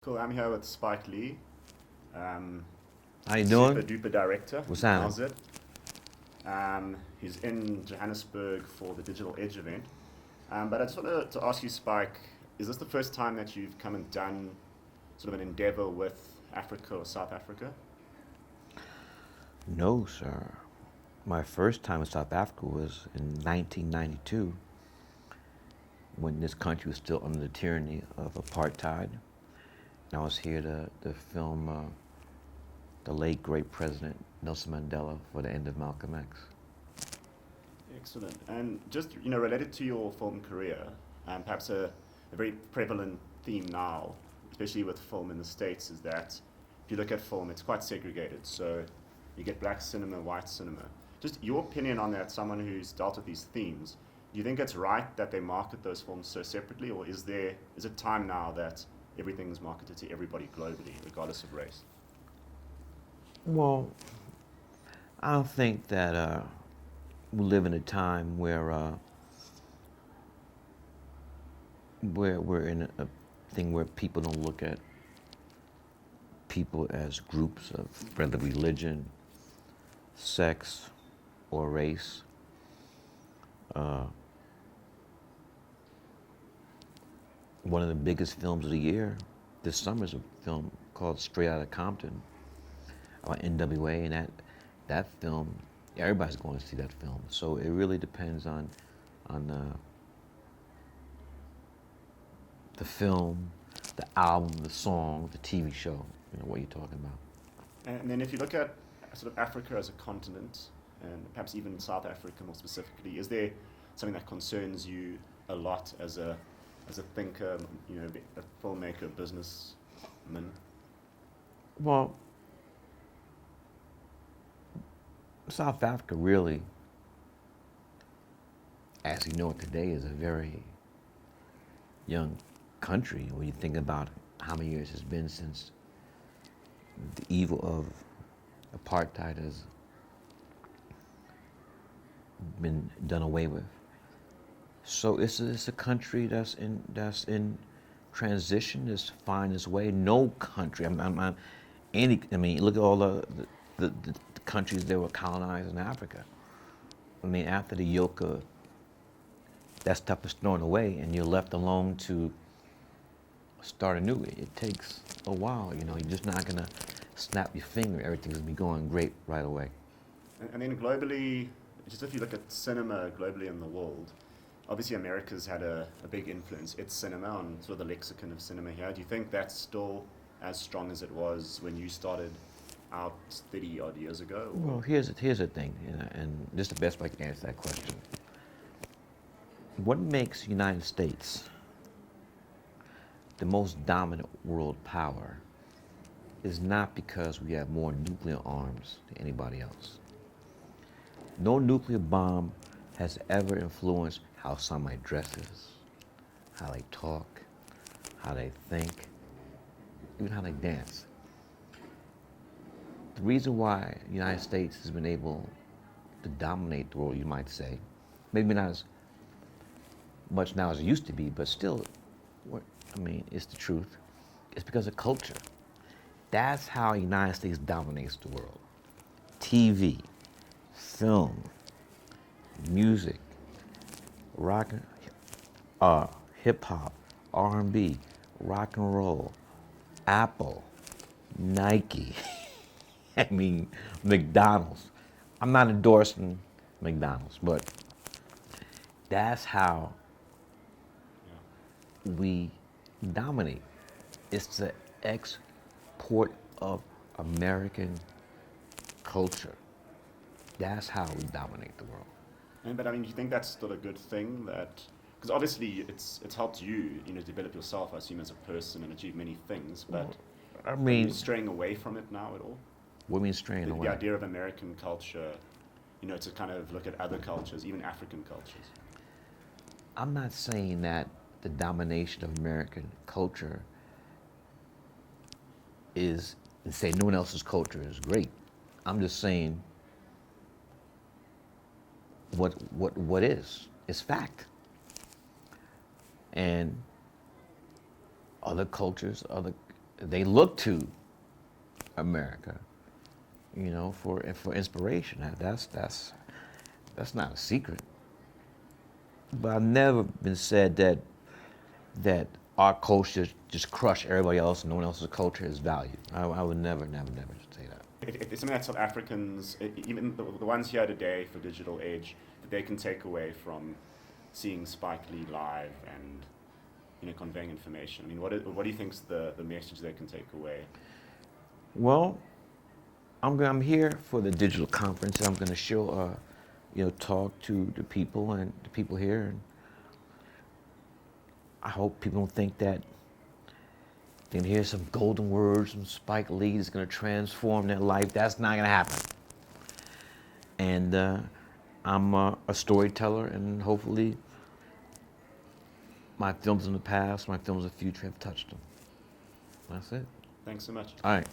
Cool. I'm here with Spike Lee, um, How you super doing? duper director. What's happening? How's it? He's in Johannesburg for the Digital Edge event. But I just wanted to ask you, Spike, is this the first time that you've come and done sort of an endeavor with Africa or South Africa? No, sir. My first time in South Africa was in 1992 when this country was still under the tyranny of apartheid. And I was here to film the late great President Nelson Mandela for the end of Malcolm X. Excellent. And just related to your film career, perhaps a very prevalent theme now, especially with film in the States, is that if you look at film, it's quite segregated. So you get black cinema, white cinema. Just your opinion on that, someone who's dealt with these themes. Do you think it's right that they market those films so separately, or is it time now that everything's marketed to everybody globally, regardless of race? Well, I don't think that we live in a time where we're in a thing where people don't look at people as groups of whether religion, sex, or race. Uh, One of the biggest films of the year this summer is a film called Straight Outta Compton about NWA, and that film, everybody's going to see that film. So it really depends on the film, the album, the song, the TV show. You know what you're talking about. And then if you look at sort of Africa as a continent, and perhaps even South Africa more specifically, is there something that concerns you a lot as a thinker, a filmmaker, a businessman? Well, South Africa really, as you know it today, is a very young country when you think about how many years it's been since the evil of apartheid has been done away with. So it's a country that's in transition, is finding its way. No country, I mean, look at all the countries that were colonized in Africa. I mean, after the yoke of that stuff is thrown away and you're left alone to start anew, it takes a while. You know, you're just not gonna snap your finger. Everything's gonna be going great right away. And then globally, just if you look at cinema globally in the world, obviously America's had a big influence. It's cinema on sort of the lexicon of cinema here. Do you think that's still as strong as it was when you started out 30 odd years ago? Or? Well, here's the thing, and this is the best way I can answer that question. What makes the United States the most dominant world power is not because we have more nuclear arms than anybody else. No nuclear bomb has ever influenced how somebody dresses, how they talk, how they think, even how they dance. The reason why the United States has been able to dominate the world, you might say, maybe not as much now as it used to be, but still, I mean, it's the truth. It's because of culture. That's how the United States dominates the world. TV, film, music, rock, hip hop, R&B, rock and roll, Apple, Nike. I mean, McDonald's. I'm not endorsing McDonald's, but that's how we dominate. It's the export of American culture. That's how we dominate the world. But I mean, do you think that's still a good thing? That because obviously it's helped you, develop yourself, I assume, as a person and achieve many things. But I are you mean, straying away from it now at all? what means straying The away? idea of American culture, to kind of look at other cultures, even African cultures. I'm not saying that the domination of American culture is, and say no one else's culture is great. I'm just saying what is. It's fact. And other cultures, other they look to America, you know, for inspiration. That's not a secret. But I've never been said that our culture just crush everybody else and no one else's culture is valued. I would never say that. It's something that South Africans, even the ones here today for digital age, that they can take away from seeing Spike Lee live and, you know, conveying information. I mean, what do you think's the message they can take away? Well, I'm here for the digital conference. I'm going to show, you know, talk to the people and the people here, and I hope people don't think that they can hear some golden words from Spike Lee that's going to transform their life. That's not going to happen. And I'm a storyteller, and hopefully my films in the past, my films of the future have touched them. That's it. Thanks so much. All right.